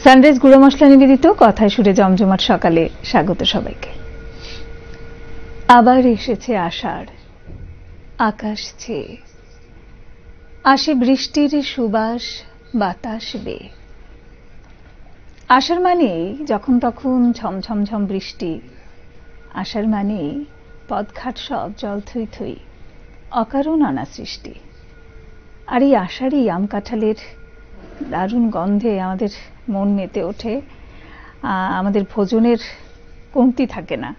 Sunrise গুঁড়ো মশলা নিবেদিত কথায় সুরে জমজমাট সকালে স্বাগত সবাইকে। আবার এসেছে আষাঢ়, আকাশ ছেয়ে আসে বৃষ্টির সুবাস বাতাস বেয়ে। আষাঢ় মানেই যখন তখন ঝমঝমঝম বৃষ্টি, আষাঢ় মানেই পথঘাট সব জল থই থই, অকারণ আনা সৃষ্টি। আর এই আষাঢ়ি আম কাঁঠালের দারুণ গন্ধে আমাদের মন মেতে ওঠে, আমাদের ভোজনের কমতি থাকে না।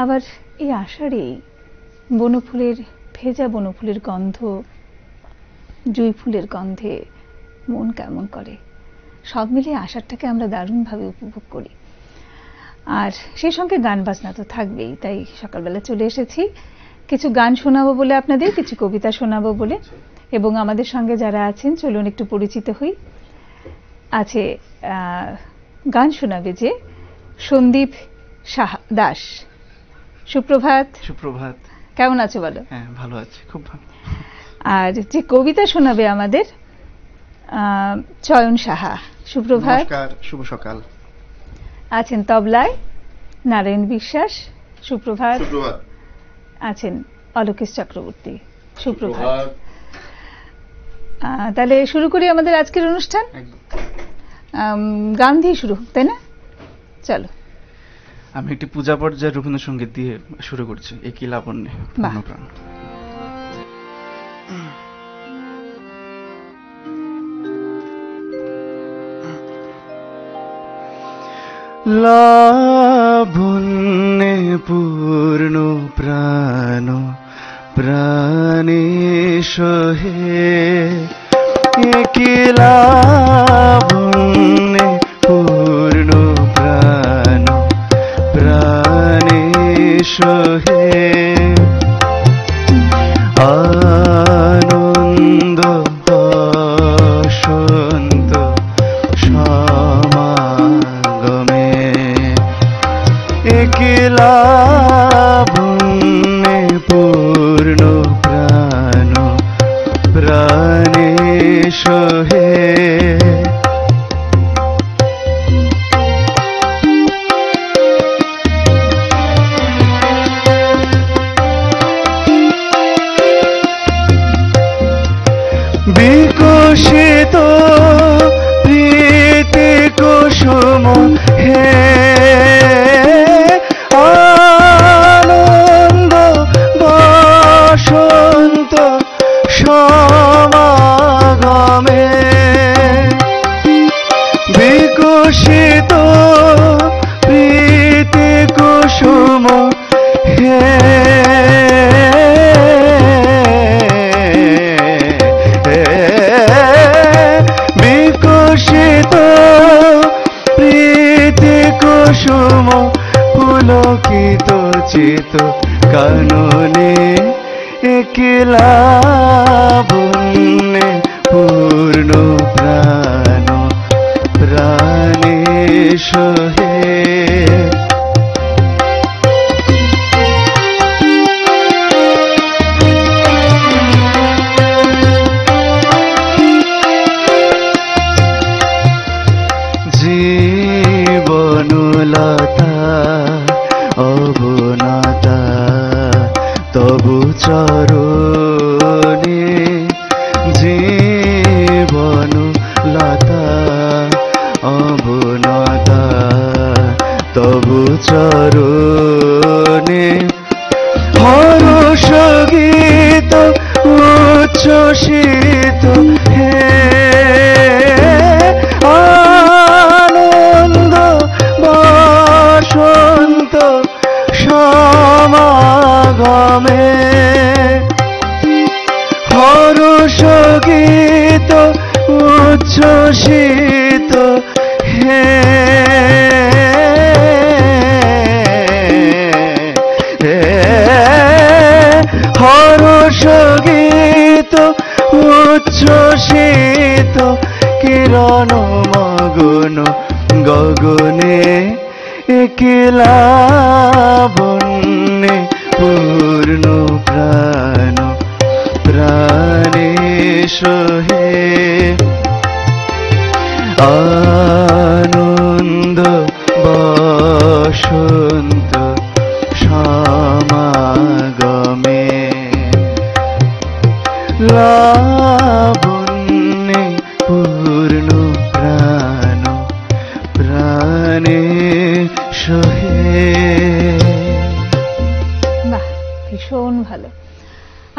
আবার এই আষাঢ়েই বনফুলের, ভেজা বনফুলের গন্ধ, জুঁই ফুলের গন্ধে মন কেমন করে। সব মিলিয়ে আষাঢ়টাকে আমরা দারুণভাবে উপভোগ করি। আর সেই সঙ্গে গান বাজনা তো থাকবেই, তাই সকালবেলা চলে এসেছি কিছু গান শোনাবো বলে আপনাদের, কিছু কবিতা শোনাবো বলে। এবং আমাদের সঙ্গে যারা আছেন চলুন একটু পরিচিত হই। আছে গান শোনাবে যে সন্দীপ দাস। সুপ্রভাত। সুপ্রভাত। কেমন আছো বলো? হ্যাঁ, ভালো আছি, খুব ভালো। আর যে কবিতা শোনাবে আমাদের চয়ন সাহা। সুপ্রভাত। নমস্কার, শুভ সকাল। আছেন তবলায় নারায়ণ বিশ্বাস। সুপ্রভাত। সুপ্রভাত। আছেন অলোকেশ চক্রবর্তী। সুপ্রভাত। তাহলে শুরু করি আমাদের আজকের অনুষ্ঠান। গান দিয়ে শুরু, তাই না? চলো। আমি একটি পূজা পর্যায়ের রবীন্দ্রসঙ্গীত দিয়ে শুরু করছি। একই লাবণ্যে প্রাণ। লাবণ্যে পূর্ণ প্রাণ প্রাণে সহে, একই লাবণ্যে পূর্ণ প্রাণ প্রাণে সহে, আনন্দ বসন্ত সমাগমে, একই লাবণ্যে পূর্ণ প্রাণ প্রাণে সহে, বিকশিত প্রীতি কুসুম হে, আনন্দ বসন্ত সমাগমে, বিকশিত প্রীতি কুসুম হে, বিকশিত প্রীতি কুসুম পুলকিত চিত কাননে, একই লাবণ্যে পূর্ণ প্রাণ প্রাণে সহে, জীবনলতা অবনতা তবু চরণে, জীবনলতা অবনতা তবু চরণে, হর্ষ গীত উচ্ছ্বসিত হে, আনন্দ বসন্ত সমাগমে, হর্ষ গীত উচ্ছ্বসিত হে, হর্ষ গীত উচ্ছ্বসিত কিরণ মগন গগনে, একই লাবণ্যে পূর্ণ প্রাণ প্রাণে সহে, আনন্দ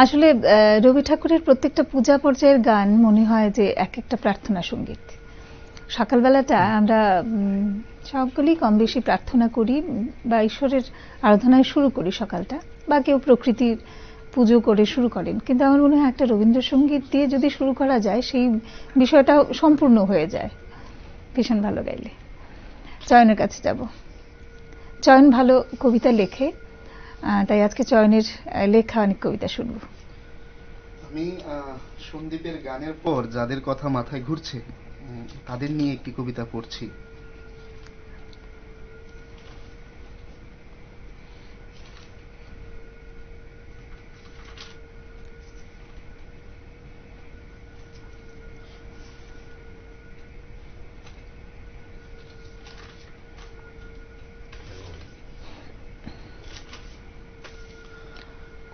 আসলে রবি ঠাকুরের প্রত্যেকটা পূজা পর্যায়ের গান মনে হয় যে এক একটা প্রার্থনা সঙ্গীত। সকালবেলাটা আমরা সকলেই কম বেশি প্রার্থনা করি বা ঈশ্বরের আরাধনায় শুরু করি সকালটা, বা কেউ প্রকৃতির পুজো করে শুরু করেন, কিন্তু আমার মনে হয় একটা রবীন্দ্রসঙ্গীত দিয়ে যদি শুরু করা যায় সেই বিষয়টা সম্পূর্ণ হয়ে যায়। ভীষণ ভালো গাইলে। চয়নের কাছে যাব। চয়ন ভালো কবিতা লেখে, তাই আজকে চয়নের লেখা অনেক কবিতা শুনব। আমি সন্দীপের গানের পর যাদের কথা মাথায় ঘুরছে তাদের নিয়ে একটি কবিতা পড়ছি।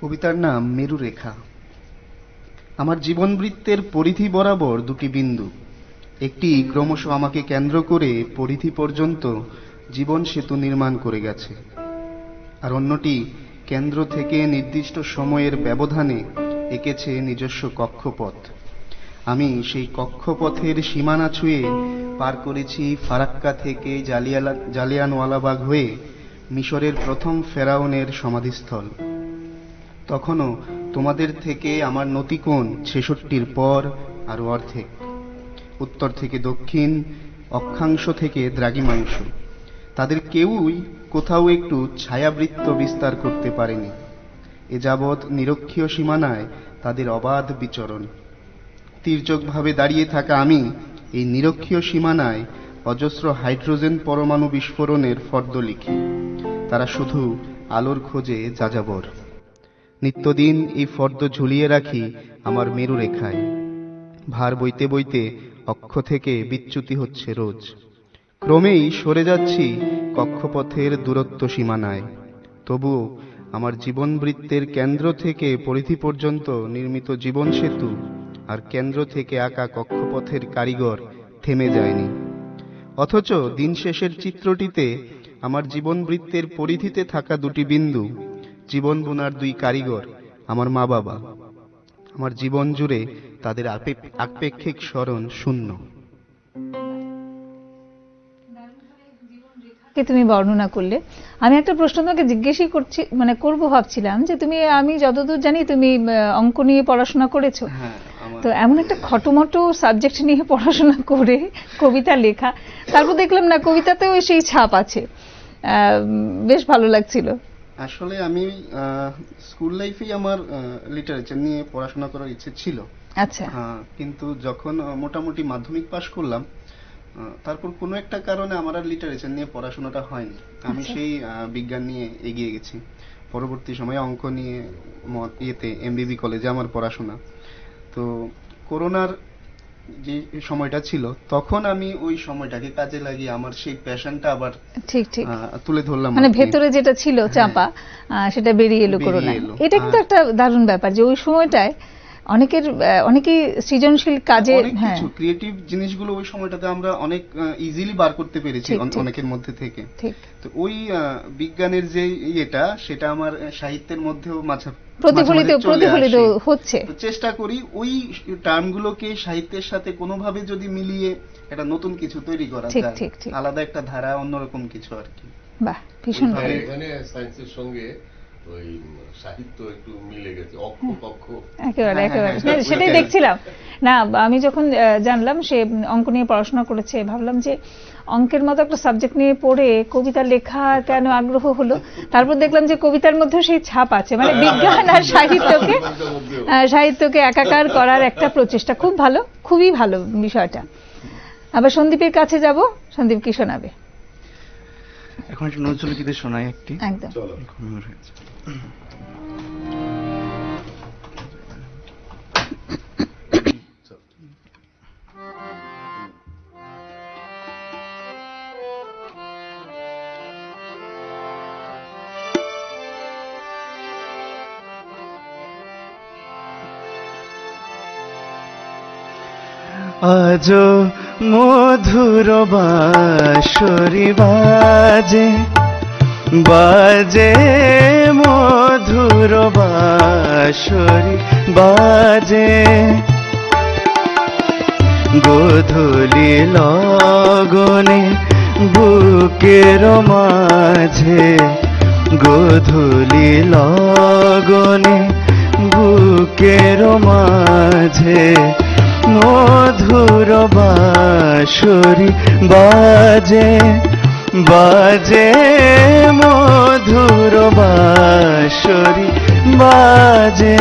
কবিতার নাম মেরু রেখা। আমার জীবনবৃত্তের পরিধি বরাবর দুটি বিন্দু, একটি ক্রমশ আমাকে কেন্দ্র করে পরিধি পর্যন্ত জীবন সেতু নির্মাণ করে গেছে, আর অন্যটি কেন্দ্র থেকে নির্দিষ্ট সময়ের ব্যবধানে এঁকেছে নিজস্ব কক্ষপথ। আমি সেই কক্ষপথের সীমানা ছুঁয়ে পার করেছি ফারাক্কা থেকে জালিয়ানওয়ালাবাগ হয়ে মিশরের প্রথম ফেরাউনের সমাধিস্থল। তখনও তোমাদের থেকে আমার নতিকোণ ৬৬-র পর আরো অর্ধেক, উত্তর থেকে দক্ষিণ, অক্ষাংশ থেকে দ্রাঘিমাংশ। তাদের কেউই কোথাও একটু ছায়াবৃত্ত বিস্তার করতে পারেনি। এ যাবৎ নিরক্ষীয় সীমানায় তাদের অবাধ বিচরণ। তির্যকভাবে দাঁড়িয়ে থাকা আমি এই নিরক্ষীয় সীমানায় অজস্র হাইড্রোজেন পরমাণু বিস্ফোরণের ফর্দ লিখি। তারা শুধু আলোর খোঁজে যাযাবর। নিত্যদিন এই ফর্দ ঝুলিয়ে রাখি আমার মেরু রেখায়। ভার বইতে বইতে অক্ষ থেকে বিচ্যুতি হচ্ছে রোজ। ক্রমেই সরে যাচ্ছি কক্ষপথের দূরত্ব সীমানায়। তবুও আমার জীবনবৃত্তের কেন্দ্র থেকে পরিধি পর্যন্ত নির্মিত জীবন সেতু আর কেন্দ্র থেকে আঁকা কক্ষপথের কারিগর থেমে যায়নি। অথচ দিন শেষের চিত্রটিতে আমার জীবনবৃত্তের পরিধিতে থাকা দুটি বিন্দু, জীবন বোনার দুই কারিগর, আমার মা বাবা। আমার জীবন জুড়ে তাদের আপেক্ষিক স্মরণ শূন্য। তুমি বর্ণনা করলে, আমি একটা প্রশ্ন তোমাকে জিজ্ঞেসই করবো ভাবছিলাম যে তুমি, আমি যতদূর জানি তুমি অঙ্ক নিয়ে পড়াশোনা করেছো। তো এমন একটা খটোমটো সাবজেক্ট নিয়ে পড়াশোনা করে কবিতা লেখা, তারপর দেখলাম না কবিতাতেও সেই ছাপ আছে, বেশ ভালো লাগছিল। আসলে আমি স্কুল লাইফেই আমার লিটারেচার নিয়ে পড়াশোনা করার ইচ্ছে ছিল। আচ্ছা। কিন্তু যখন মোটামুটি মাধ্যমিক পাশ করলাম, তারপর কোনো একটা কারণে আমার আর লিটারেচার নিয়ে পড়াশোনাটা হয়নি। আমি সেই বিজ্ঞান নিয়ে এগিয়ে গেছি। পরবর্তী সময়ে অঙ্ক নিয়ে এমবিবি কলেজে আমার পড়াশোনা। তো করোনার যে সময়টা ছিল, তখন আমি ওই সময়টাকে কাজে লাগিয়ে আমার সেই প্যাশনটা আবার ঠিক তুলে ধরলাম। মানে ভেতরে যেটা ছিল চাপা, সেটা বেরিয়ে এলো করোনায়। এটা কিন্তু একটা দারুণ ব্যাপার যে ওই সময়টায় অনেকেই সৃজনশীল কাজে, ক্রিয়েটিভ জিনিসগুলো ওই সময়টাতে আমরা অনেক ইজিলি বার করতে পেরেছি অনেকের মধ্যে থেকে। তো ওই বিজ্ঞানের যে ইয়েটা, সেটা আমার সাহিত্যের মধ্যেও প্রতিফলিত হচ্ছে। চেষ্টা করি ওই টার্মগুলোকে সাহিত্যের সাথে কোনোভাবে যদি মিলিয়ে একটা নতুন কিছু তৈরি করা যায়, আলাদা একটা ধারা, অন্যরকম কিছু আর কি। বাহ, ভীষণ ভালো। এখানে সায়েন্সের সঙ্গে ওই সাহিত্য একটু মিলে গেছে, একেবারে সেটাই দেখছিলাম। না, আমি যখন জানলাম সে অঙ্ক নিয়ে পড়াশোনা করেছে, ভাবলাম যে অঙ্কের মতো একটা সাবজেক্ট নিয়ে পড়ে কবিতা লেখা কেন আগ্রহ হলো। তারপর দেখলাম যে কবিতার মধ্যেও সেই ছাপ আছে, মানে বিজ্ঞান আর সাহিত্যকে একাকার করার একটা প্রচেষ্টা। খুব ভালো, খুবই ভালো বিষয়টা। আবার সন্দীপের কাছে যাব। সন্দীপ কি শোনাবে? এখন একটা নজরুল গীতি শোনাই একটি। একদম। আজ মধুর বাঁশরি বাজে, বাজে মধুর বাঁশরি বাজে গোধূলি লগনে বুকের মাঝে গোধূলি লগনে বুকের মাঝে মধুর বাঁশরি বাজে বাজে মধুর বাঁশরি বাজে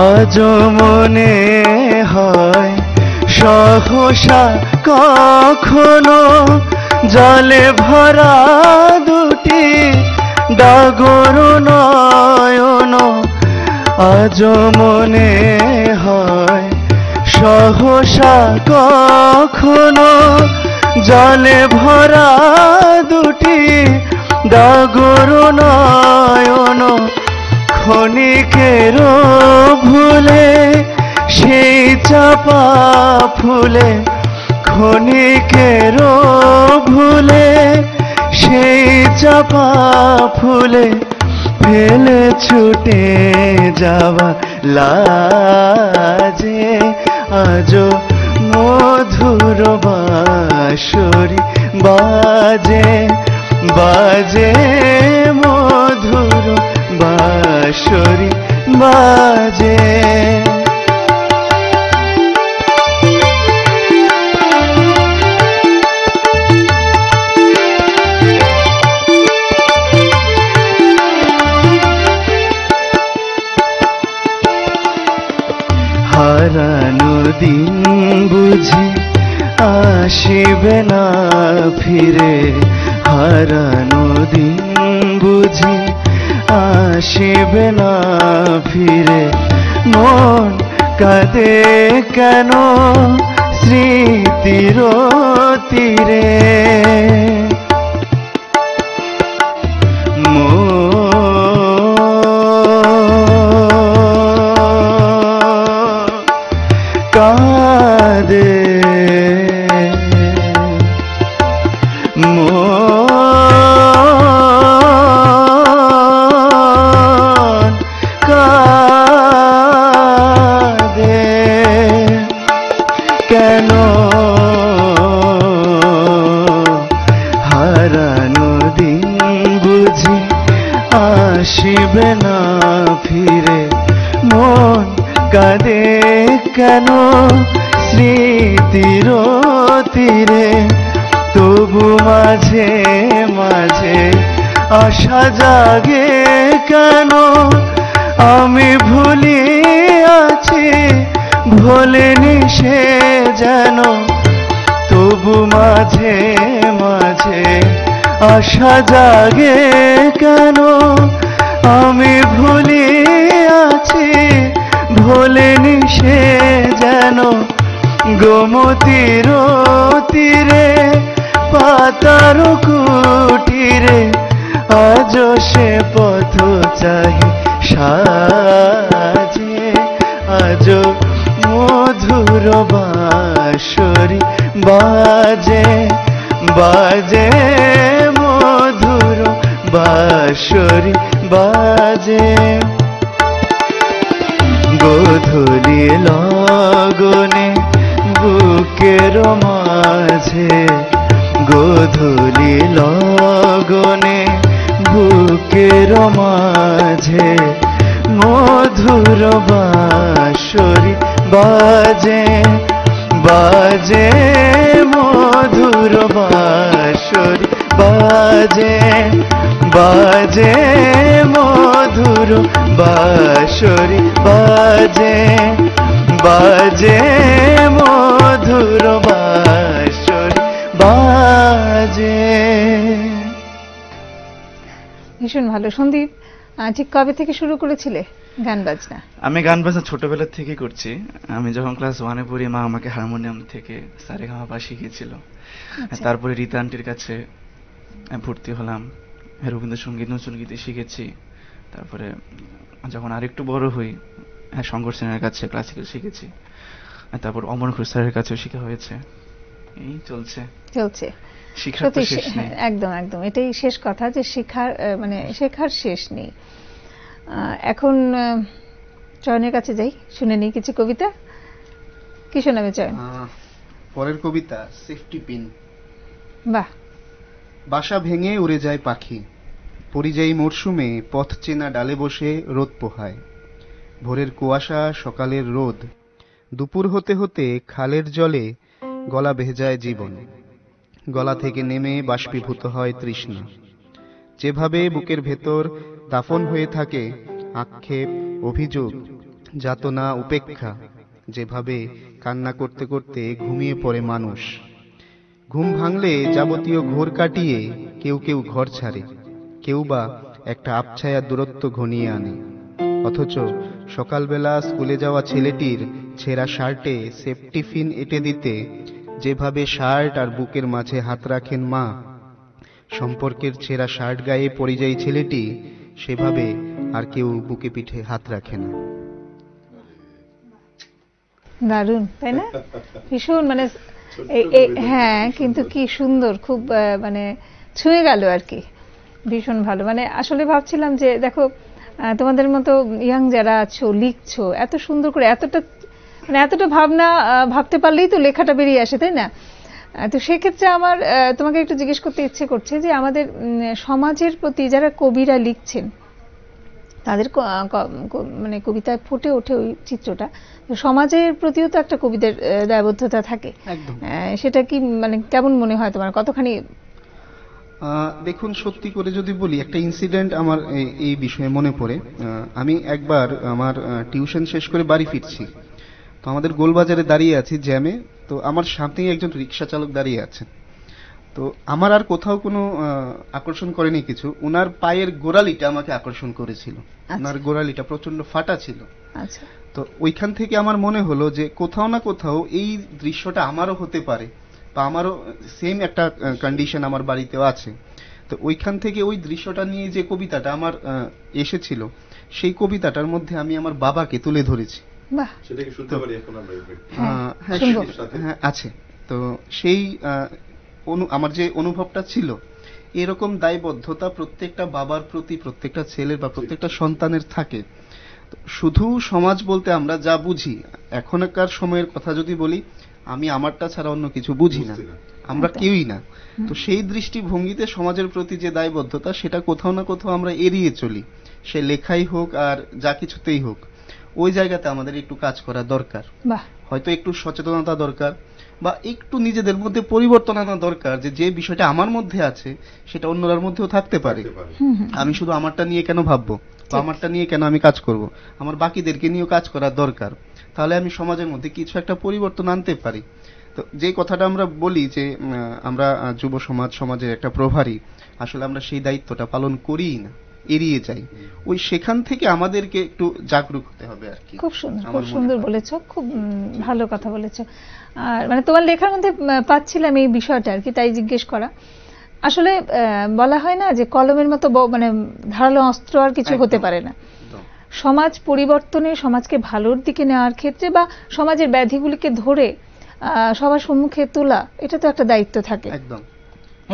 আজ মনে হয় সহসা কখনো জলে ভরা দুটি ডাগর নয়ন আজ মনে হয় সহসা কখনো জলে ভরা দুটি ডাগর নয়ন ক্ষণিকের ভুলে সেই চাপা ফুলে ক্ষণিকের ভুলে সেই চাপা ফুলে ফেলে ছুটে যাওয়া লাজে আজ মধুর বাঁশরি বাজে বাজে মধুর বাঁশরি বাজে হারানো দিন বুঝি আসিবে না ফিরে হারানো দিন বুঝি আসিবে না ফিরে মন কাঁদে কেন স্মৃতির তীরে কাঁদে মন কাঁদে কেন হারানো দিন বুঝি আসিবে না ফিরে মন কাঁদে কেন স্মৃতির তীরে তবু মাঝে মাঝে আশা জাগে কেন আমি ভুলি আছি ভোলেনি সে যেন তবু মাঝে মাঝে আশা জাগে কেন আমি ভুলি আছি ভোলেনি সে যেন গোমতীর তীরে পাতার কুটিরে আজ সে পথ চাহি সাজে আজ মধুর বাঁশরি বাজে বাজে মধুর বাঁশরি বাজে গোধূলি লগনে বুকের মাঝে গোধূলি লগনে বুকের মাঝে মধুর বাঁশরি বাজে বাজে মধুর বাঁশরি বাজে বাজে মধুর বাঁশরি বাজে বাজে মধুর বাঁশরি বাজে। ভীষণ ভালো। সন্দীপ, ঠিক কবে থেকে শুরু করেছিলে গান বাজনা? আমি গান বাজনা ছোটবেলা থেকে করছি। আমি যখন ক্লাস 1-এ পড়ি মা আমাকে হারমোনিয়াম থেকে সারেগামাপা শিখিয়েছিল। তারপরে রীতা আন্টির কাছে ভর্তি হলাম, রবীন্দ্রসঙ্গীত নজরুলগীতি শিখেছি। তারপরে যখন আরেকটু বড় হই, শঙ্কর সেনের কাছে ক্লাসিক্যাল শিখেছি। তারপর অমর ঘোষ স্যারের কাছেও শেখা হয়েছে। এই চলছে চলছে। শিক্ষার তো শেষ নেই। একদম একদম, এটাই শেষ কথা, যে শেখার মানে শেখার শেষ নেই। এখন চয়নের কাছে যাই, শুনে নিই কিছু কবিতা। কি শোনাবে চয়ন? পরের কবিতা সেফটি পিন। বাহ। বাসা ভেঙে উড়ে যায় পাখি, পরিযায়ী মরশুমে পথ চেনা ডালে বসে রোদ পোহায়। ভোরের কুয়াশা, সকালের রোদ, দুপুর হতে হতে খালের জলে গলা ভেজায় জীবন। গলা থেকে নেমে বাষ্পীভূত হয় তৃষ্ণা। যেভাবে বুকের ভেতর দাফন হয়ে থাকে আক্ষেপ, অভিযোগ, যাতনা, উপেক্ষা, যেভাবে কান্না করতে করতে ঘুমিয়ে পড়ে মানুষ। ঘুম ভাঙলে যাবতীয় ঘোর কাটিয়ে কেউ কেউ ঘর ছাড়ে, কেউ বা একটা আবছায়া দূরত্ব ঘনিয়ে আনে। অথচ সকালবেলা স্কুলে যাওয়া ছেলেটির ছেঁড়া শার্টে সেফটি পিন এঁটে দিতে যেভাবে শার্ট আর বুকের মাঝে হাত রাখেন মা, সম্পর্কের ছেঁড়া শার্ট গায়ে পরিযায়ী ছেলেটি সেভাবে আর কেউ বুকে পিঠে হাত রাখে না। দারুণ, তাই না? ভীষণ মানে হ্যাঁ, কিন্তু কি সুন্দর, খুব মানে ছুঁয়ে গেল আর কি। ভীষণ ভালো। মানে আসলে ভাবছিলাম যে দেখো, তোমাদের মতো ইয়াং যারা আছো, লিখছো এত সুন্দর করে, এতটা ভাবনা ভাবতে পারলেই তো লেখাটা বেরিয়ে আসে, তাই না? তো সেক্ষেত্রে আমার তোমাকে একটু জিজ্ঞেস করতে ইচ্ছে করছে যে আমাদের সমাজের প্রতি যারা কবিরা লিখছেন, তাদের মানে কবিতায় ফুটে ওঠে ওই চিত্রটা, সমাজের প্রতিও তো একটা কবিদের দায়বদ্ধতা থাকে। সেটা কি মানে কেমন মনে হয় তোমার, কতখানি? দেখুন, সত্যি করে যদি বলি, একটা ইনসিডেন্ট আমার এই বিষয়ে মনে পড়ে। আমি একবার আমার টিউশন শেষ করে বাড়ি ফিরছি, তো আমাদের গোলবাজারে দাঁড়িয়ে আছি জ্যামে। তো আমার সামনেই একজন রিক্সা চালক দাঁড়িয়ে আছেন। তো আমার আর কোথাও কোনো আকর্ষণ করেনি কিছু, ওনার পায়ের গোড়ালিটা আমাকে আকর্ষণ করেছিল। ওনার গোড়ালিটা প্রচন্ড ফাটা ছিল। আচ্ছা। তো ওইখান থেকে আমার মনে হলো যে কোথাও না কোথাও এই দৃশ্যটা আমারও হতে পারে, বা আমারও সেম একটা কন্ডিশন আমার বাড়িতেও আছে। তো ওইখান থেকে ওই দৃশ্যটা নিয়ে যে কবিতাটা আমার এসেছিল, সেই কবিতাটার মধ্যে আমি আমার বাবাকে তুলে ধরেছি। বাহ, সেটা কি শুনতে পারি এখন আমরা? হ্যাঁ, আছে। তো সেই আমার যে অনুভবটা ছিল, এরকম দায়বদ্ধতা প্রত্যেকটা বাবার প্রতি, প্রত্যেকটা ছেলের বা প্রত্যেকটা সন্তানের থাকে। শুধু সমাজ বলতে আমরা যা বুঝি, এখনকার সময়ের কথা যদি বলি, আমি আমারটা ছাড়া অন্য কিছু বুঝি না, আমরা কেউই না। তো সেই দৃষ্টিভঙ্গিতে সমাজের প্রতি যে দায়বদ্ধতা, সেটা কোথাও না কোথাও আমরা এড়িয়ে চলি, সে লেখাই হোক আর যা কিছুতেই হোক। ওই জায়গাতে আমাদের একটু কাজ করা দরকার, হয়তো একটু সচেতনতা দরকার, বা একটু নিজেদের মধ্যে পরিবর্তন আনা দরকার, যে বিষয়টা আমার মধ্যে আছে সেটা অন্যরার মধ্যেও থাকতে পারে। আমি শুধু আমারটা নিয়ে কেন ভাববো, বা আমারটা নিয়ে কেন আমি কাজ করব, আমার বাকিদেরকে নিয়েও কাজ করা দরকার। তাহলে আমি সমাজের মধ্যে কিছু একটা পরিবর্তন আনতে পারি। তো যে কথাটা আমরা বলি যে আমরা যুব সমাজের একটা প্রভারী, আসলে আমরা সেই দায়িত্বটা পালন করিই না, এড়িয়ে যাই। ওই সেখান থেকে আমাদেরকে একটু জাগরুক হতে হবে আর কি। খুব সুন্দর, খুব সুন্দর বলেছো, খুব ভালো কথা বলেছো। আর মানে তোমার লেখার মধ্যে পাচ্ছিলাম এই বিষয়টা আর কি, তাই জিজ্ঞেস করা। আসলে বলা হয় না যে কলমের মতো মানে ধারালো অস্ত্র আর কিছু হতে পারে না। সমাজ পরিবর্তনে, সমাজকে ভালোর দিকে নেওয়ার ক্ষেত্রে বা সমাজের ব্যাধিগুলিকে ধরে সবার সম্মুখে তোলা, এটা তো একটা দায়িত্ব থাকে। একদম।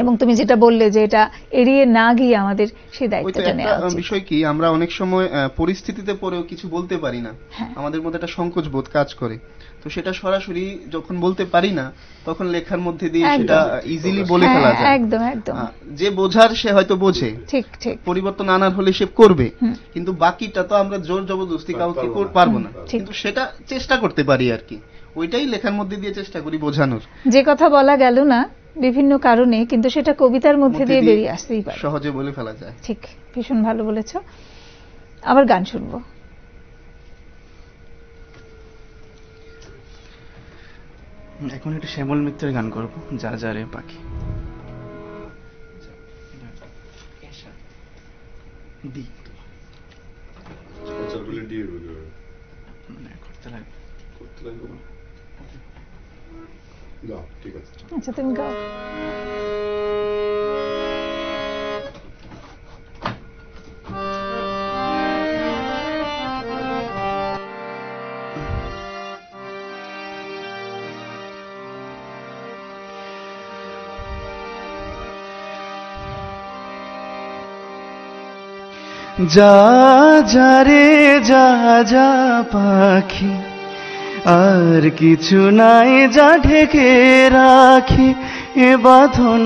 এবং তুমি যেটা বললে যে এটা এড়িয়ে না গিয়ে আমাদের সেই দায়িত্বটা নেওয়া উচিত। বিষয় কি, আমরা অনেক সময় পরিস্থিতিতে পড়েও কিছু বলতে পারি না, আমাদের মধ্যে একটা সংকোচ বোধ কাজ করে। তো সেটা সরাসরি যখন বলতে পারি না, তখন লেখার মধ্যে দিয়ে সেটা ইজিলি বলে ফেলা যায়। একদম একদম। যে বোঝার সে হয়তো বোঝে, ঠিক ঠিক, পরিবর্তন আনার হলে সে করবে, কিন্তু বাকিটা তো আমরা জোর জবরদস্তি কাউকে পারবো না, কিন্তু সেটা চেষ্টা করতে পারি আর কি। ওইটাই লেখার মধ্যে দিয়ে চেষ্টা করি বোঝানোর। যে কথা বলা গেল না বিভিন্ন কারণে, কিন্তু সেটা কবিতার মধ্যে দিয়ে বেরিয়ে আসতেই পারে, সহজে বলে ফেলা যায়। ঠিক, ভীষণ ভালো বলেছো। আবার গান শুনবো। এখন একটু শ্যামল মিত্রের গান করবো, যা যা রে পাখি। আচ্ছা, তুমি গাও। যা যা রে যা যা পাখি, আর কিছু নাই যা ঢেকে রাখি, এ বাঁধন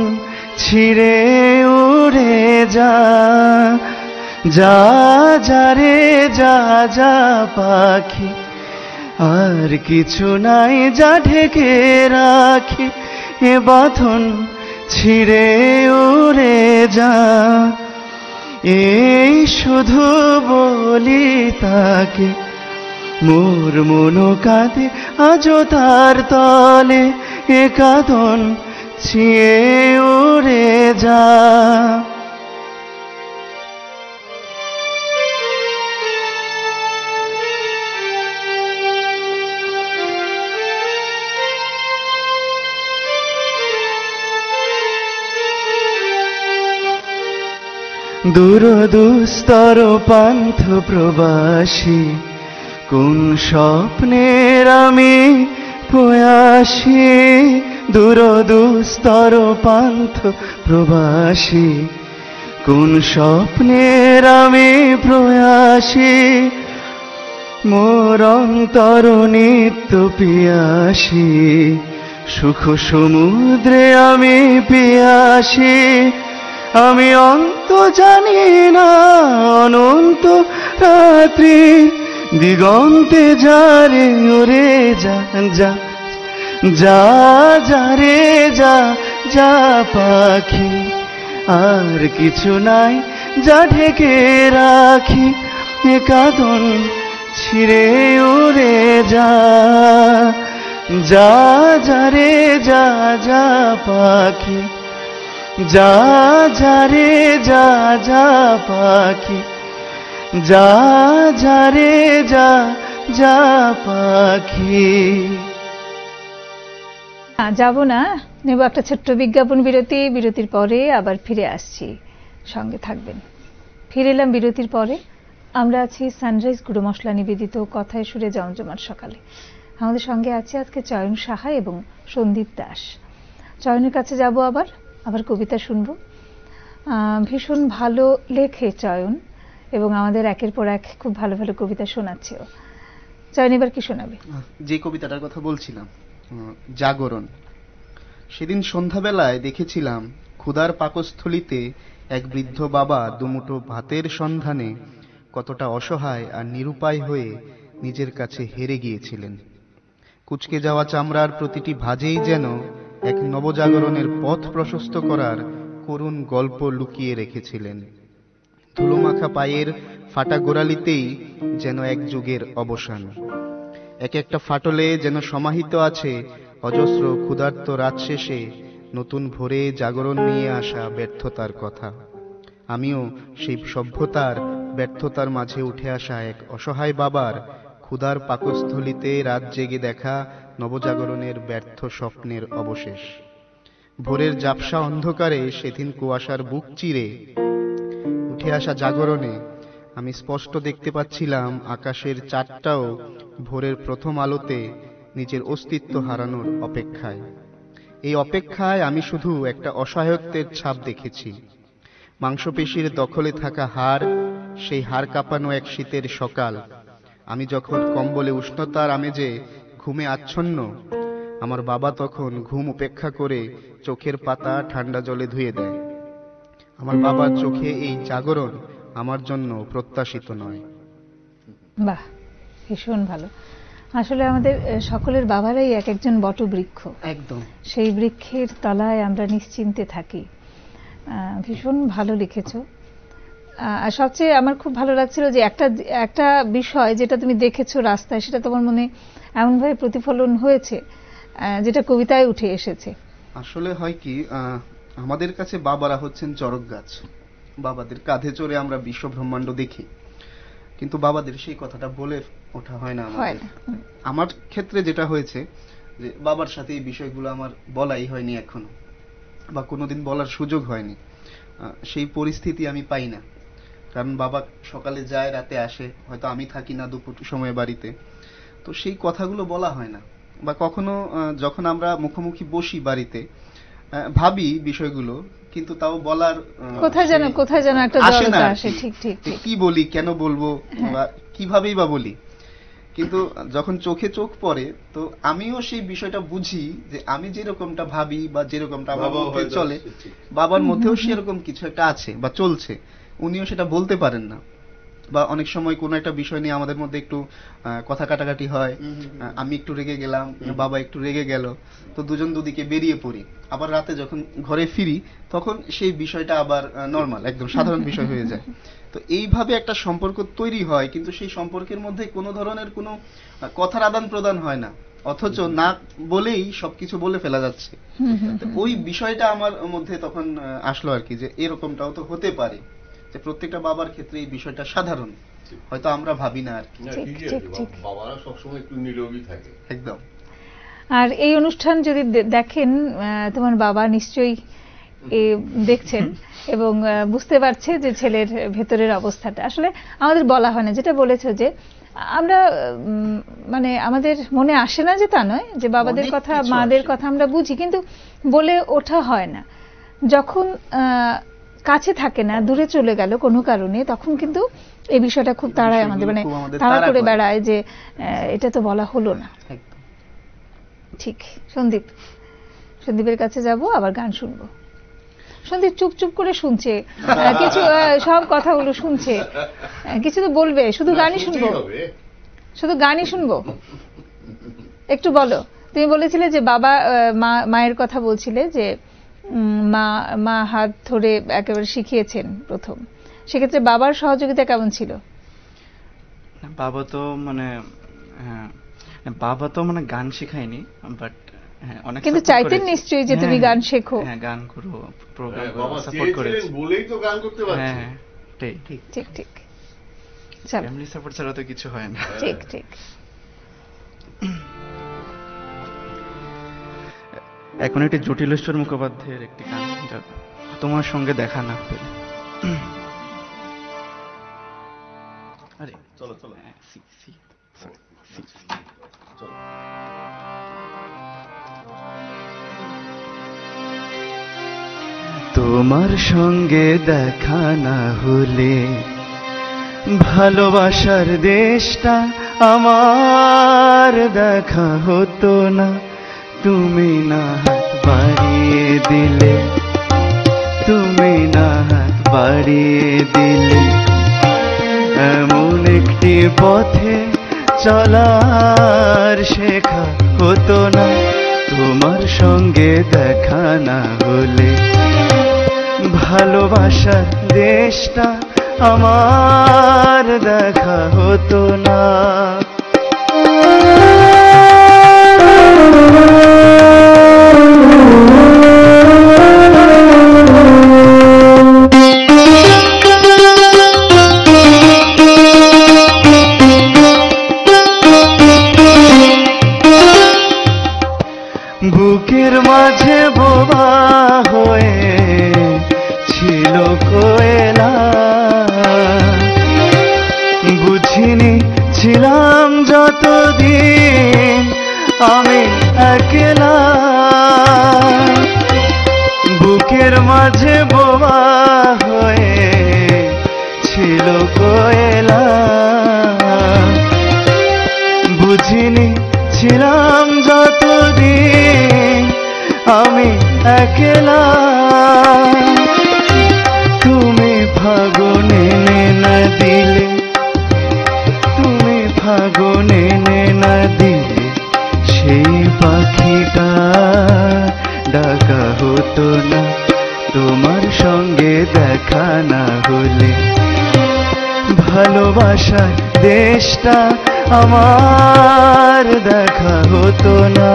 ছিঁড়ে উড়ে যা। যা যা রে যা যা পাখি, আর কিছু নাই যা ঢেকে রাখি, এ বাঁধন ছিঁড়ে উড়ে যা। এই শুধু বলি তাকে, মোর মন কাঁদে আজও তার তলে, এ কাঁদন ছিঁড়ে উড়ে যা। দূর দুস্তর পান্থ প্রবাসী, কোন স্বপ্নের আমি প্রয়াসী। দূর দুস্তর পান্থ প্রবাসী, কোন স্বপ্নের আমি প্রয়াসী। মোর অন্তর নিত্য পিয়াসী, সুখ সমুদ্রে আমি পিয়াসী। আমি অন্ত জানি না অনন্ত রাত্রি, দিগন্তে যারে ওরে যা যা। যা যা রে যা যা পাখি, আর কিছু নাই যা ঢেকে রাখি, এ কাঁদন ছিঁড়ে উড়ে যা। যা যা রে যা যা পাখি, যা যা রে যা যা পাখি, যা যা রে যা যা পাখি। যাব না, নেব একটা ছোট্ট বিজ্ঞাপন বিরতি। বিরতির পরে আবার ফিরে আসছি, সঙ্গে থাকবেন। ফিরে এলাম বিরতির পরে। আমরা আছি সানরাইজ গুঁড়ো মশলা নিবেদিত কথায় সুরে জমজমাট সকালে। আমাদের সঙ্গে আছে আজকে চয়ন সাহা এবং সন্দীপ দাস। চয়নের কাছে যাব, আবার কবিতা শুনব। ভীষণ ভালো লেখে চয়ন, এবং আমাদের একের পর এক খুব ভালো ভালো কবিতা শোনাচ্ছেও। চয়ন, এবার কি শোনাবে? যে কবিতাটার কথা বলছিলাম, জাগরণ। সেদিন সন্ধ্যাবেলায় দেখেছিলাম ক্ষুধার পাকস্থলিতে এক বৃদ্ধ বাবা দুমুঠো ভাতের সন্ধানে কতটা অসহায় আর নিরুপায় হয়ে নিজের কাছে হেরে গিয়েছিলেন। কুঁচকে যাওয়া চামড়ার প্রতিটি ভাঁজেই যেন এক নবজাগরণের পথ প্রশস্ত করার করুণ গল্প লুকিয়ে রেখেছিলেন। ধুলোমাখা পায়ের ফাটা গোড়ালিতেই যেন এক যুগের অবসান। এক একটা ফাটলে যেন সমাহিত আছে অজস্র ক্ষুধার্ত রাত শেষে নতুন ভোরে জাগরণ নিয়ে আসা ব্যর্থতার কথা। আমিও সেই সভ্যতার ব্যর্থতার মাঝে উঠে আসা এক অসহায় বাবার ক্ষুধার পাকস্থলিতে রাত জেগে দেখা নবজাগরণের ব্যর্থ স্বপ্নের অবশেষ। ভোরের ঝাপসা অন্ধকারে সেদিন কুয়াশার বুক চিরে উঠে আসা জাগরণে আমি স্পষ্ট দেখতে পাচ্ছিলাম আকাশের চাঁদটাও ভোরের প্রথম আলোতে নিজের অস্তিত্ব হারানোর অপেক্ষায়। এই অপেক্ষায় আমি শুধু একটা অসহায়ত্বের ছাপ দেখেছি। মাংসপেশির দখলে থাকা হাড়, সেই হাড় কাঁপানো এক শীতের সকাল। আমি যখন কম্বলে উষ্ণতার আমেজে ঘুমে আচ্ছন্ন, আমার বাবা তখন ঘুম উপেক্ষা করে চোখের পাতা ঠান্ডা জলে ধুয়ে দেয়। আমার বাবার চোখে এই জাগরণ আমার জন্য প্রত্যাশিত নয়। বাহ, ভীষণ ভালো। আসলে আমাদের সকলের বাবারাই এক একজন বটবৃক্ষ। একদম সেই বৃক্ষের তলায় আমরা নিশ্চিন্তে থাকি। ভীষণ ভালো লিখেছো। আর সবচেয়ে আমার খুব ভালো লাগছিল যে একটা বিষয় যেটা তুমি দেখেছো রাস্তায়, সেটা তোমার মনে এমনভাবে প্রতিফলন হয়েছে যেটা কবিতায় উঠে এসেছে। আসলে হয় কি, আমাদের কাছে বাবারা হচ্ছেন চড়ক গাছ। বাবাদের কাঁধে চড়ে আমরা বিশ্ব ব্রহ্মাণ্ড দেখি, কিন্তু বাবাদের সেই কথাটা বলে ওঠা হয় না আমাদের। আমার ক্ষেত্রে যেটা হয়েছে যে বাবার সাথে এই বিষয়গুলো আমার বলাই হয়নি এখনো, বা কোনোদিন বলার সুযোগ হয়নি। সেই পরিস্থিতি আমি পাই না, কারণ বাবা সকালে যায়, রাতে আসে, হয়তো আমি থাকি না দুপুর সময় বাড়িতে, তো সেই কথাগুলো বলা হয় না। বা কখনো যখন আমরা মুখোমুখি বসি বাড়িতে, ভাবি বিষয়গুলো, কিন্তু তাও বলার কোথায় যেন একটা আসে না জড়তা আর আসে। কি। ঠিক ঠিক ঠিক। কি বলি, কেন বলবো, বা কিভাবেই বা বলি। কিন্তু যখন চোখে চোখ পড়ে, তো আমিও সেই বিষয়টা বুঝি যে আমি যেরকমটা ভাবি বা যেরকমটা আমার বাবাও মধ্যে হয়তো চলে, ঠিক। বাবার মধ্যেও সেরকম কিছু একটা আছে বা চলছে, উনিও সেটা বলতে পারেন না। বা অনেক সময় কোনো একটা বিষয় নিয়ে আমাদের মধ্যে একটু কথা কাটাকাটি হয়, আমি একটু রেগে গেলাম, বাবা একটু রেগে গেল, তো দুজন দুদিকে বেরিয়ে পড়ি। আবার রাতে যখন ঘরে ফিরি, তখন সেই বিষয়টা আবার নর্মাল, একদম সাধারণ বিষয় হয়ে যায়। তো এইভাবে একটা সম্পর্ক তৈরি হয়, কিন্তু সেই সম্পর্কের মধ্যে কোনো ধরনের কোনো কথার আদান প্রদান হয় না, অথচ না বলেই সবকিছু বলে ফেলা যাচ্ছে। তো ওই বিষয়টা আমার মধ্যে তখন আসলো আর কি, যে এরকমটাও তো হতে পারে, যে প্রত্যেকটা বাবার ক্ষেত্রে এই বিষয়টা সাধারণ, হয়তো আমরা ভাবি না আর কি। না, ঠিক, ঠিকই ঠিক, আছে, ঠিক। বাবারা সবসময় একটু নীরবই থাকে। একদম। আর এই অনুষ্ঠান যদি দেখেন, তোমার বাবা নিশ্চয়ই দেখছেন এবং বুঝতে পারছে যে ছেলের ভেতরের অবস্থাটা। আসলে আমাদের বলা হয় না, যেটা বলেছো যে আমরা মানে আমাদের মনে আসে না, যে তা নয়, যে বাবাদের অনেক কথা কিছু মাদের আসে। কথা আমরা বুঝি, কিন্তু বলে ওঠা হয় না। যখন কাছে থাকে না, দূরে চলে গেল কোনো কারণে, তখন কিন্তু এই বিষয়টা খুব তাড়ায় আমাদের, মানে খুব আমাদের তাড়া তাড়া করে করে। বেড়ায় যে এটা তো বলা হলো না। একদম। ঠিক। সন্দীপের কাছে যাব, আবার গান শুনবো। সন্দীপ চুপ চুপ করে শুনছে, কিছু সব কথাগুলো শুনছে, কিছু তো বলবে? শুধু গানই শুনবো? শুধু গানই শুনবো? একটু বলো। তুমি বলেছিলে যে বাবা মায়ের কথা বলছিলে, যে মা হাত ধরে একেবারে শিখিয়েছেন প্রথম। সেক্ষেত্রে বাবার সহযোগিতা কেমন ছিল? বাবা তো মানে গান শেখায়নি, বাট অনেক কিন্তু support চাইতেন করেছে। নিশ্চয়ই যে তুমি গান শেখো। হ্যাঁ, গান করো, প্রোগ্রাম বাবা সাপোর্ট করেছে। চেয়েছিলেন বলেই তো গান করতে পারছি। হ্যাঁ, ঠিক। ঠিক ঠিক। চলো। ফ্যামিলি সাপোর্ট ছাড়া তো কিছু হয় না। ঠিক ঠিক। এখন একটি জটিলেশ্বর মুখোপাধ্যায়ের একটি গান, যা তোমার সঙ্গে দেখা না পেলে। আরে চলো চলো। তোমার সঙ্গে দেখা না হলে ভালোবাসার দেশটা আমার দেখা হতো না। তুমি না হাত বাড়িয়ে দিলে, তুমি না হাত বাড়িয়ে দিলে, এমন একটি পথে চলার শেখা হতো না। তোমার সঙ্গে দেখা না হলে ভালোবাসার দেশটা আমার দেখা হতো না। বুকের মাঝে বোবা হয়ে ছিল কোয়েলা, বুঝিনি ছিলাম যতদিন আমি একলা। বুকের মাঝে বোবা হয়ে ছিল কোয়েলা, বুঝিনি ছিলাম যতদিন আমি একলা। তুমি ফাগুনে এনে না দিলে, তুমি ফাগুনে এনে না দিলে, সেই পাখিটা ডাকা হতো না। তোমার সঙ্গে দেখা না হলে ভালোবাসার দেশটা আমার দেখা হতো না।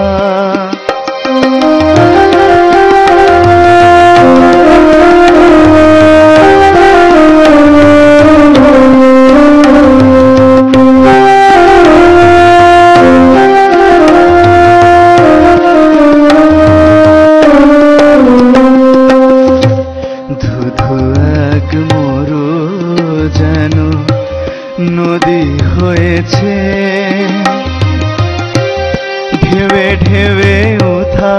ধুধু এক মরু যেন নদী হয়েছে, ঢেবে ঢেবে উঠা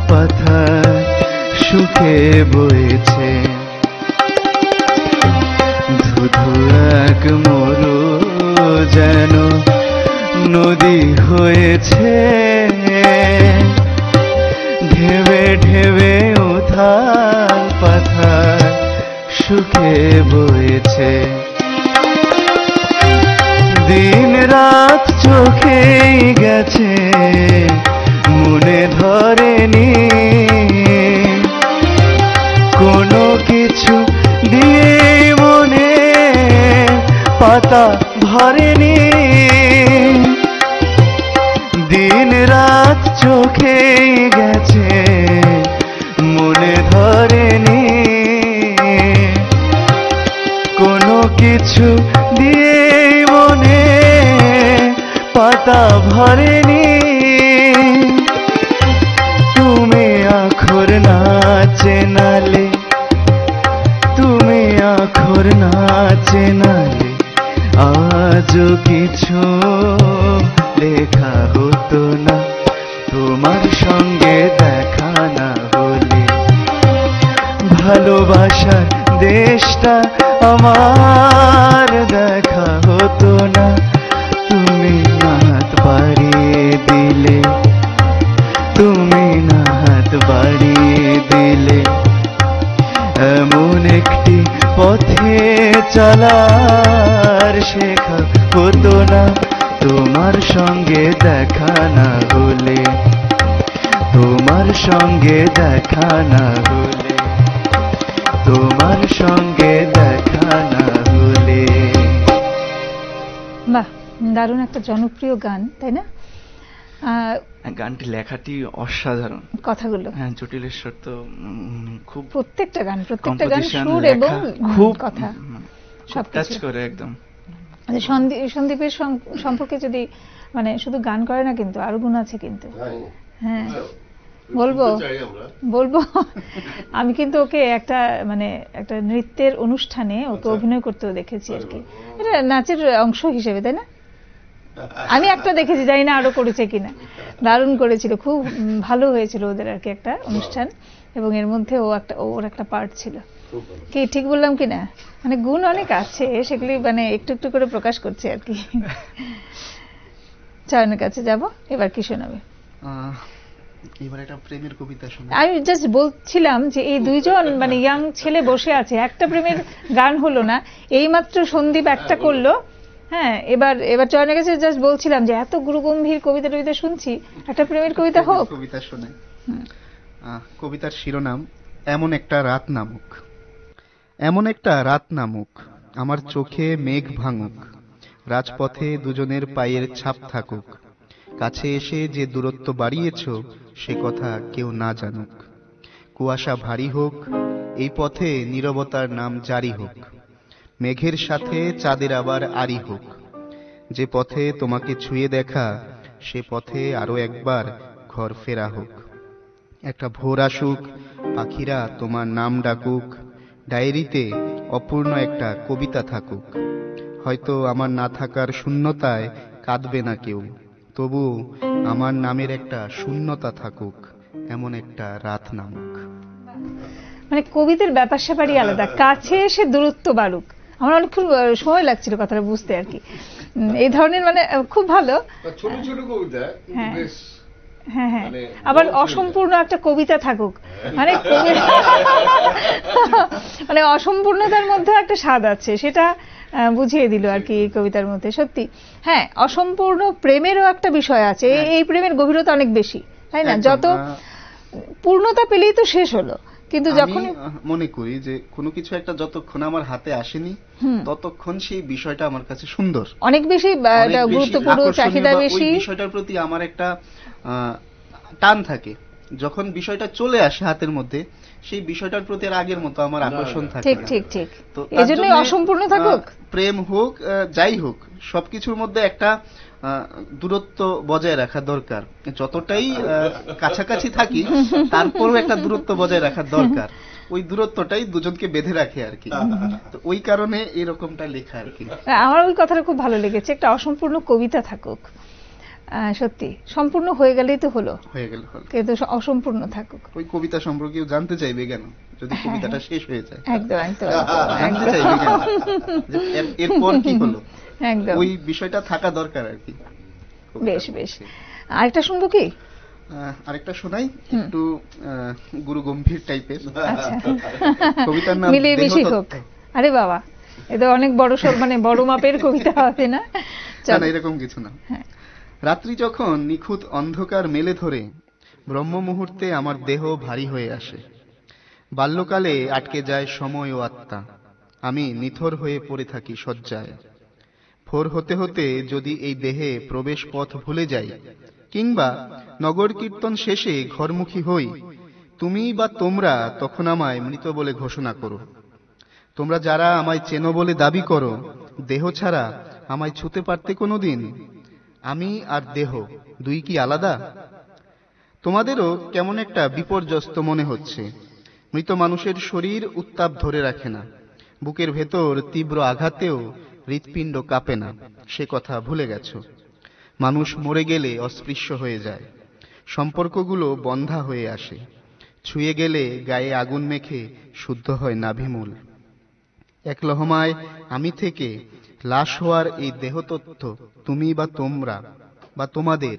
পাথর সুখে বয়েছে। ধুধু এক মরু যেন নদী হয়েছে, ঢেবে ঢেবে উথাল পাথাল সুখে বয়েছে। দিন রাত চোখেই গেছে, মনে ধরেনি কোনো কিছু দিয়ে, মনে পাতা ভরেনি। দিন রাত চোখেই গেছে, মনে ধরেনি কোনো কিছু দিয়ে, মনে পাতা ভরেনি। তুমি আখর না চেনালে, তুমি আখর না চেনালে, আজও কিছু লেখা হতো না। তোমার সঙ্গে দেখা না হলে ভালোবাসার দেশটা আমার দেখা হতো না। তুমি না হাত বাড়িয়ে দিলে, তুমি না হাত বাড়িয়ে দিলে, এমন একটি পথে চলার শেখা হতো না। তোমার সঙ্গে দেখা না হলে, তোমার সঙ্গে দেখা না হলে, তোমার সঙ্গে দেখা না হলে। বাহ, দারুণ একটা জনপ্রিয় গান, তাই না? গানটি লেখাটি অসাধারণ, কথাগুলো হ্যাঁ জটিলেশ্বর তো খুব প্রত্যেকটা গান composition, সুর লেখা এবং খুব কথা সব টাচ সবকিছু। করে একদম। সন্দীপের সম্পর্কে যদি মানে শুধু গান করে না, কিন্তু আরো গুণ আছে কিন্তু। হ্যাঁ বলবো শুনতে চাই আমরা। বলবো আমি কিন্তু ওকে একটা মানে একটা নৃত্যের অনুষ্ঠানে ওকে আচ্ছা। অভিনয় করতেও দেখেছি আর কি। এটা নাচের অংশ হিসেবে, তাই না? আমি একটা দেখেছি, জানি না আরো করেছে কিনা। দারুণ করেছিল, খুব ভালো হয়েছিল ওদের আর কি একটা অনুষ্ঠান, এবং এর মধ্যে ওর একটা পার্ট ছিল। খুব ভালো। কি ঠিক বললাম কিনা? মানে গুণ অনেক আছে, সেগুলি মানে একটু একটু করে প্রকাশ করছে আর কি। চয়নের কাছে যাব, এবার কি শোনাবে? এবার একটা প্রেমের কবিতা শোনা। আমি জাস্ট বলছিলাম যে এই দুইজন মানে ইয়াং ছেলে বসে আছে, একটা প্রেমের গান হলো না, এইমাত্র সন্দীপ একটা করলো। হ্যাঁ, এবার চয়নের কাছে জাস্ট বলছিলাম যে এত গুরুগম্ভীর কবিতা টবিতা শুনছি, একটা প্রেমের কবিতা হোক। কবিতা শোনে। কবিতার শিরোনাম এমন একটা রাত নামুক। এমন একটা রাত নামুক, আমার চোখে মেঘ ভাঙুক, রাজপথে দুজনের পায়ের ছাপ থাকুক, কাছে এসে যে দূরত্ব বাড়িয়েছ সে কথা কেউ না জানুক। কুয়াশা ভারী হোক, এই পথে নীরবতার নাম জারি হোক, মেঘের সাথে চাঁদের আবার আড়ি হোক। যে পথে তোমাকে ছুঁয়ে দেখা, সে পথে আরো একবার ঘর ফেরা হোক। একটা ভোর আসুক, পাখিরা তোমার নাম ডাকুক, ডায়েরিতে অপূর্ণ একটা কবিতা থাকুক। হয়তো আমার না থাকার শূন্যতায় কাঁদবে না কেউ, তবু আমার নামের একটা শূন্যতা থাকুক, এমন একটা রাত নামুক। মানে কবিদের ব্যাপার স্যাপারই আলাদা, কাছে এসে দূরত্ব বাড়ুক। আমার অনেকক্ষণ সময় লাগছিল কথাটা বুঝতে আর কি। এই ধরনের মানে খুব ভালো ছোট ছোট কবিতা, কিন্তু হ্যাঁ। বেশ হ্যাঁ হ্যাঁ, মানে আবার বড় ছিল। অসম্পূর্ণ একটা কবিতা থাকুক, মানে মানে অসম্পূর্ণতার মধ্যে একটা স্বাদ আছে, সেটা বুঝিয়ে দিল আর কি এই কবিতার মধ্যে। সত্যি হ্যাঁ, অসম্পূর্ণ প্রেমেরও একটা বিষয় আছে, এই প্রেমের গভীরতা অনেক বেশি, তাই না? একদম, যত পূর্ণতা পেলেই তো শেষ হলো, কিন্তু যখন আমি মনে করি যে কোনো কিছু একটা যতক্ষণ আমার হাতে আসেনি ততক্ষণ সেই বিষয়টা আমার কাছে সুন্দর, অনেক বেশি অনেক বেশি গুরুত্বপূর্ণ, আকর্ষণীয়, চাহিদা বা ওই বেশি, বিষয়টার প্রতি আমার একটা টান থাকে। যখন বিষয়টা চলে আসে হাতের মধ্যে, সেই বিষয়টার প্রতি আর আগের মতো আমার আকর্ষণ থাকে ঠিক না। ঠিক ঠিক, তো এই তার জন্যই জন্যে, অসম্পূর্ণ থাকুক। প্রেম হোক যাই হোক, সবকিছুর মধ্যে একটা দূরত্ব বজায় রাখা দরকার। যতটাই কাছাকাছি থাকি, তারপরও একটা দূরত্ব বজায় রাখা দরকার। ওই দূরত্বটাই দুজনকে বেঁধে রাখে আর কি। তো ওই কারণে এরকমটা লেখা আর কি। আমার ওই কথাটা খুব ভালো লেগেছে, একটা অসম্পূর্ণ কবিতা থাকুক। সত্যি সম্পূর্ণ হয়ে গেলেই তো হলো, হয়ে গেল। কিন্তু অসম্পূর্ণ থাকুক। ওই কবিতা সম্পর্কেও জানতে চাইবে কেন যদি কবিতাটা শেষ হয়ে যায়? একদম একদম জানতে চাইবে কেন যে এরপর কি হলো? একদম ওই বিষয়টা থাকা দরকার আর কি। বেশ বেশ, আরেকটা শুনবো কি? আরেকটা শোনাই, একটু গুরু গম্ভীর টাইপের। আচ্ছা, কবিতার নাম মিলিয়ে মিশি হোক। আরে বাবা, এটা অনেক বড় মানে বড় মাপের কবিতা হবে না? না, এরকম কিছু না। রাত্রি যখন নিখুঁত অন্ধকার মেলে ধরে, ব্রহ্ম মুহূর্তে আমার দেহ ভারী হয়ে আসে। বাল্যকালে আটকে যায় সময় ও আত্মা, আমি নিথর হয়ে পড়ে থাকি শয্যায়। ভোর হতে হতে যদি এই দেহে প্রবেশ পথ ভুলে যাই, কিংবা নগর কীর্তন শেষে ঘরমুখী হই, তুমি বা তোমরা তখন আমায় মৃত বলে ঘোষণা করো। তোমরা যারা আমায় চেনো বলে দাবি করো, দেহ ছাড়া আমায় ছুতে পারতে কোনোদিন? আমি আর দেহ দুই কি আলাদা? তোমাদেরও কেমন একটা বিপর্যস্ত মনে হচ্ছে। মৃত মানুষের শরীর উত্তাপ ধরে রাখে না, বুকের ভেতর তীব্র আঘাতেও হৃৎপিণ্ড কাঁপে না, সে কথা ভুলে গেছ। মানুষ মরে গেলে অস্পৃশ্য হয়ে যায়, সম্পর্কগুলো বন্ধা হয়ে আসে, ছুঁয়ে গেলে গায়ে আগুন মেখে শুদ্ধ হয় নাভিমূল। এক লহমায় আমি থেকে লাশ হওয়ার এই দেহতত্ত্ব তুমি বা তোমরা বা তোমাদের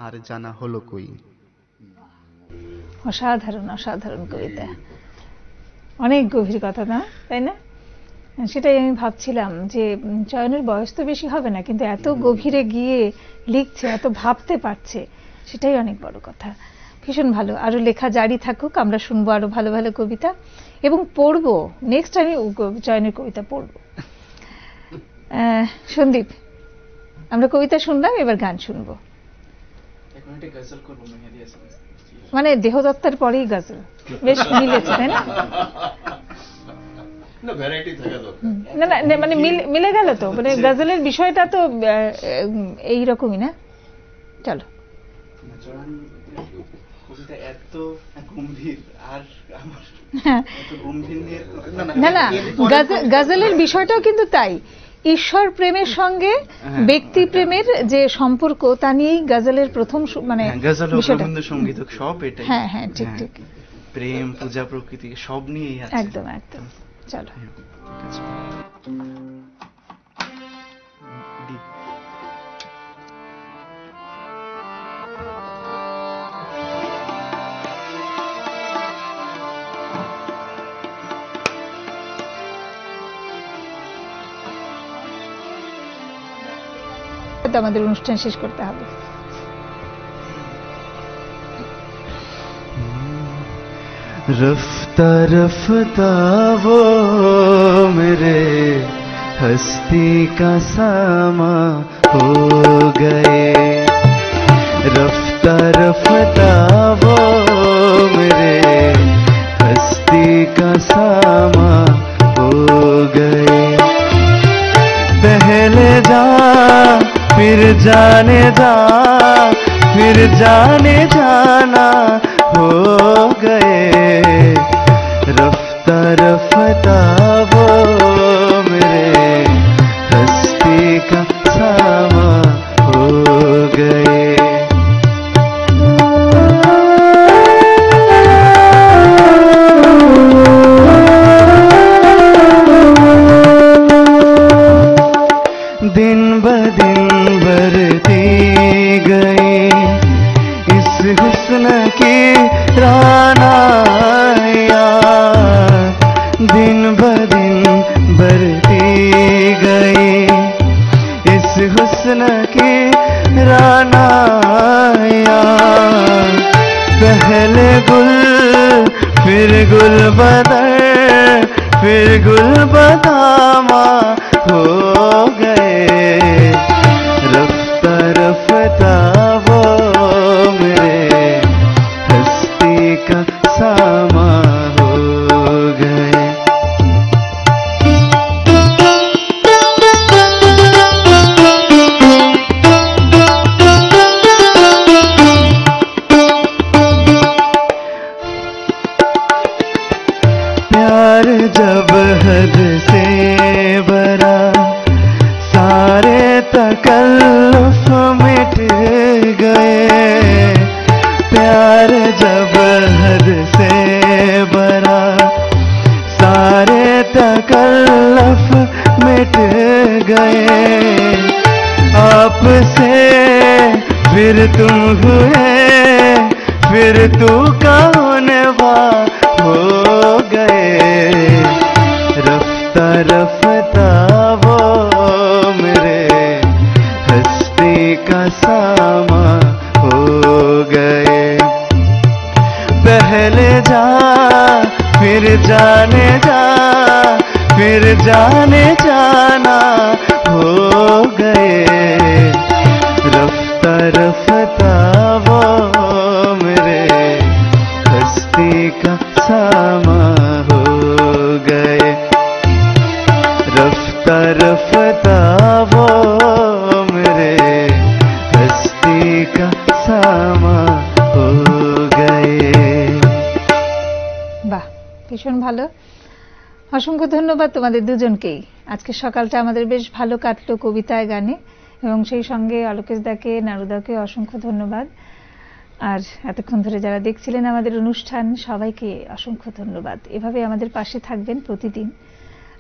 আর জানা হলো কই? অসাধারণ অসাধারণ কবিতা, অনেক গভীর কথা, না তাই না? সেটাই আমি ভাবছিলাম যে চয়নের বয়স তো বেশি হবে না, কিন্তু এত গভীরে গিয়ে লিখছে, এত ভাবতে পারছে, সেটাই অনেক বড় কথা। ভীষণ ভালো, আরো লেখা জারি থাকুক, আমরা শুনবো আরো ভালো ভালো কবিতা এবং পড়বো। নেক্সট আমি চয়নের কবিতা পড়বো। সন্দীপ, আমরা কবিতা শুনলাম, এবার গান শুনবো। মানে দেহদত্তের পরেই গজল, বেশ মিলেছে তাই না? না না, মানে মিলে গেল তো, মানে গজলের বিষয়টা তো এইরকমই না? চলো। না না, গজলের বিষয়টাও কিন্তু তাই, ঈশ্বর প্রেমের সঙ্গে ব্যক্তি প্রেমের যে সম্পর্ক, তা নিয়েই গজলের প্রথম মানে সঙ্গীত সব এটা। হ্যাঁ হ্যাঁ, ঠিক ঠিক, প্রেম, পূজা, প্রকৃতি সব নিয়েই আছে। একদম একদম। চলো। আমাদের অনুষ্ঠান শেষ করতে হবে। रफ्ता रफ्ता वो मेरे हस्ती का सामा हो गए, रफ्ता रफ्ता वो मेरे हस्ती का सामा हो गए। पहले जा फिर जाने जा, फिर जाने जाना हो गए, रफ्ता रफ्ता वो मेरे हस्ती का सामा हो गए। दिन ब दिन बढ़ती गई इस हुस्न की रानाया, दिन ब दिन बढ़ती गई इस हुस्न की रानाया। पहले गुल फिर गुल बदर फिर गुल बदामा हो गए, रफ्ता रफ्ता वो मेरे हस्ती का सामा हो गए। प्यार जब हद से भरा, सारे तकल्लुफ मिट गए, प्यार जब हद से बड़ा, सारे तकल्लुफ मिट गए। आपसे फिर तुम हुए, फिर तू कौन हो गए। रफ्ता रफ्ता वो मेरे हस्ती का सामा हो गए। पहले जा फिर जाने जा, फिर जाने जाना हो गए। रफ्ता रफ्ता वो मेरे हस्ती का सामा हो गए। रफ्ता रफ्ता वो मेरे हस्ती का सामा हो गए। বাহ, ভীষণ ভালো। অসংখ্য ধন্যবাদ তোমাদের দুজনকেই। আজকে সকালটা আমাদের বেশ ভালো কাটলো কবিতায় গানে, এবং সেই সঙ্গে অলোকেশ দাকে, নারুদাকে অসংখ্য ধন্যবাদ। আর এতক্ষণ ধরে যারা দেখছিলেন আমাদের অনুষ্ঠান, সবাইকে অসংখ্য ধন্যবাদ। এভাবে আমাদের পাশে থাকবেন প্রতিদিন।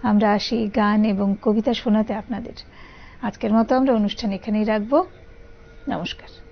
আমরা আসি গান এবং কবিতা শোনাতে আপনাদের। আজকের মতো আমরা অনুষ্ঠান এখানেই রাখবো। নমস্কার।